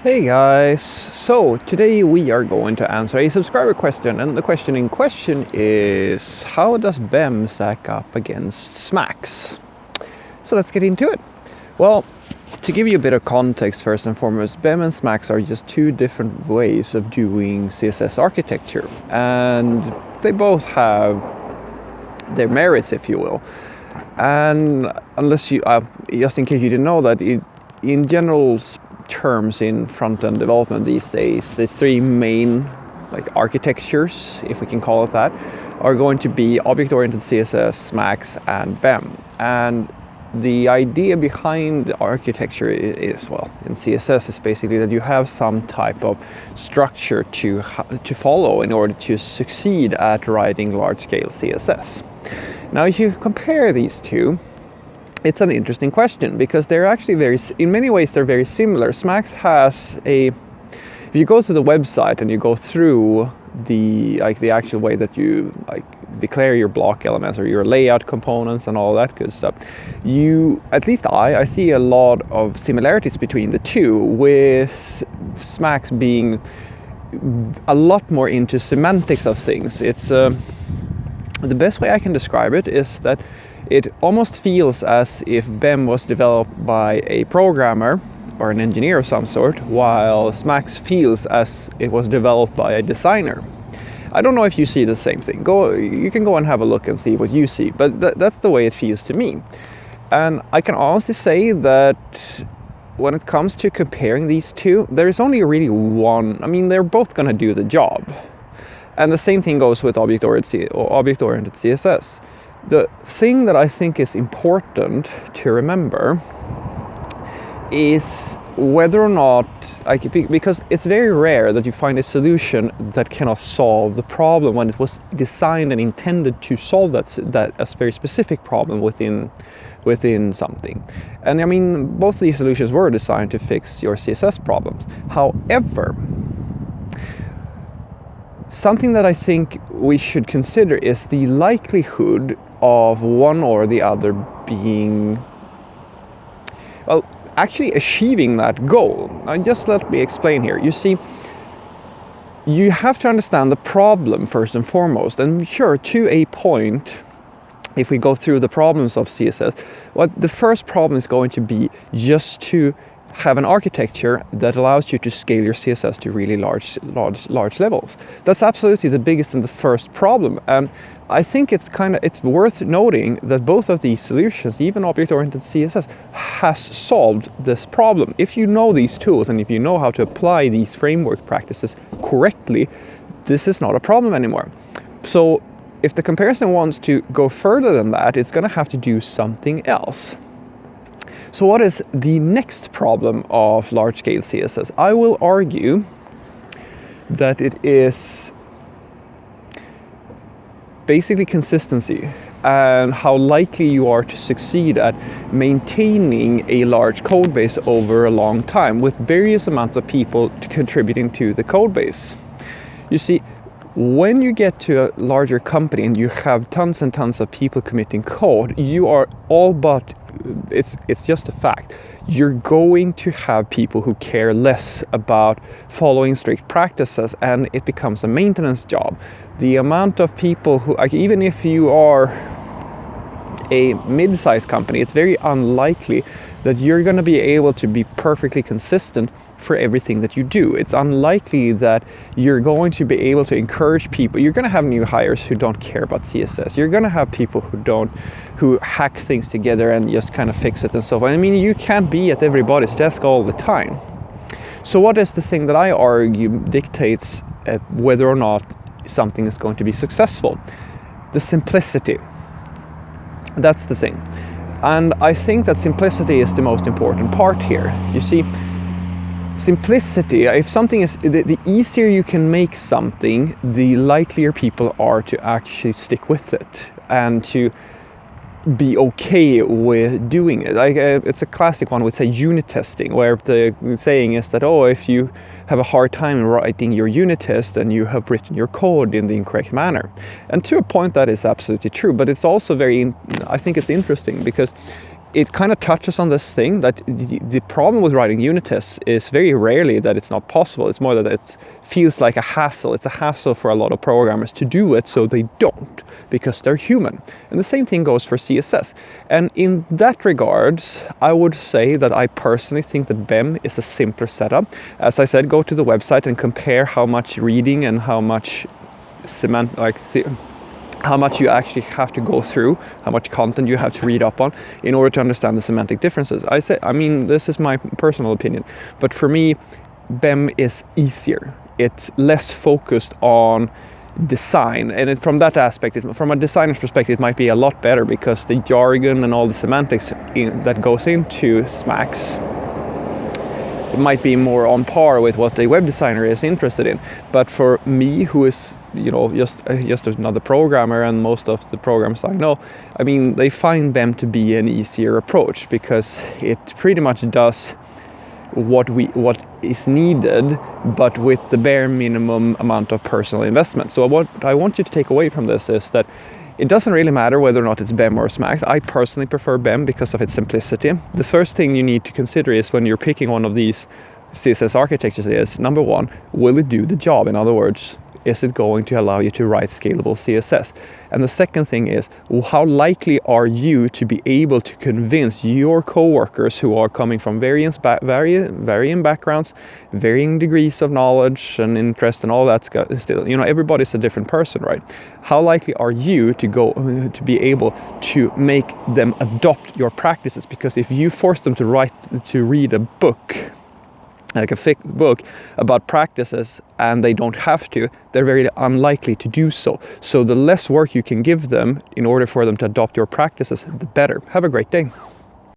Hey guys, so today we are going to answer a subscriber question, and the question in question is how does BEM stack up against SMACSS? So let's get into it. Well, to give you a bit of context first and foremost, BEM and SMACSS are just two different ways of doing CSS architecture, and they both have their merits, if you will. And unless you, just in case you didn't know that, in general terms in front-end development these days, the three main architectures, if we can call it that, are going to be object-oriented CSS, SMACSS, and BEM. And the idea behind the architecture is, well, in CSS is basically that you have some type of structure to follow in order to succeed at writing large-scale CSS. Now, if you compare these two, it's an interesting question because they're actually in many ways they're very similar. SMACSS has if you go to the website and you go through the actual way that you declare your block elements or your layout components and all that good stuff, at least I see a lot of similarities between the two, with SMACSS being a lot more into semantics of things. It's the best way I can describe it is that it almost feels as if BEM was developed by a programmer or an engineer of some sort, while SMACSS feels as it was developed by a designer. I don't know if you see the same thing. You can go and have a look and see what you see, but that's the way it feels to me. And I can honestly say that when it comes to comparing these two, there's only really one. I mean, they're both going to do the job. And the same thing goes with object-oriented CSS. The thing that I think is important to remember is whether or not, because it's very rare that you find a solution that cannot solve the problem when it was designed and intended to solve that a very specific problem within something. And I mean, both of these solutions were designed to fix your CSS problems. However, something that I think we should consider is the likelihood of one or the other being, well, actually achieving that goal. Now, just let me explain here. You see, you have to understand the problem first and foremost, and sure, to a point, if we go through the problems of CSS, what the first problem is going to be just to have an architecture that allows you to scale your CSS to really large levels. That's absolutely the biggest and the first problem. And I think it's worth noting that both of these solutions, even object-oriented CSS, has solved this problem. If you know these tools and if you know how to apply these framework practices correctly, this is not a problem anymore. So if the comparison wants to go further than that, it's going to have to do something else. So what is the next problem of large-scale CSS? I will argue that it is basically consistency and how likely you are to succeed at maintaining a large code base over a long time with various amounts of people contributing to the code base. You see, when you get to a larger company and you have tons and tons of people committing code, you are all but, it's just a fact, you're going to have people who care less about following strict practices, and it becomes a maintenance job. The amount of people who, even if you are a mid-sized company, it's very unlikely that you're going to be able to be perfectly consistent for everything that you do. It's unlikely that you're going to be able to encourage people. You're going to have new hires who don't care about CSS. You're going to have people who hack things together and just kind of fix it and so on. I mean, you can't be at everybody's desk all the time. So what is the thing that I argue dictates whether or not something is going to be successful? The simplicity. That's the thing. And I think that simplicity is the most important part here. You see, simplicity, if something is, the easier you can make something, the likelier people are to actually stick with it and to be okay with doing it. It's a classic one with, say, unit testing, where the saying is that, oh, if you have a hard time writing your unit test, then you have written your code in the incorrect manner. And to a point, that is absolutely true, but it's also I think it's interesting because it kind of touches on this thing that the problem with writing unit tests is very rarely that it's not possible. It's more that it feels like a hassle. It's a hassle for a lot of programmers to do it, so they don't, because they're human. And the same thing goes for CSS. And in that regards, I would say that I personally think that BEM is a simpler setup. As I said, go to the website and compare how much reading and how much how much you actually have to go through, how much content you have to read up on in order to understand the semantic differences. I mean, this is my personal opinion, but for me, BEM is easier. It's less focused on design, and from that aspect, from a designer's perspective, it might be a lot better because the jargon and all the semantics that goes into SMACSS, it might be more on par with what a web designer is interested in. But for me, who is just another programmer, and most of the programs I know, I mean, they find BEM to be an easier approach because it pretty much does what is needed, but with the bare minimum amount of personal investment. So what I want you to take away from this is that it doesn't really matter whether or not it's BEM or SMACSS. I personally prefer BEM because of its simplicity. The first thing you need to consider is when you're picking one of these CSS architectures is, number one, will it do the job? In other words, is it going to allow you to write scalable CSS? And the second thing is, how likely are you to be able to convince your coworkers who are coming from varying backgrounds, varying degrees of knowledge and interest and all that stuff? Still, everybody's a different person, right? How likely are you to be able to make them adopt your practices? Because if you force them to read a book, like a thick book about practices, and they don't have to, they're very unlikely to do so. So the less work you can give them in order for them to adopt your practices, the better. Have a great day.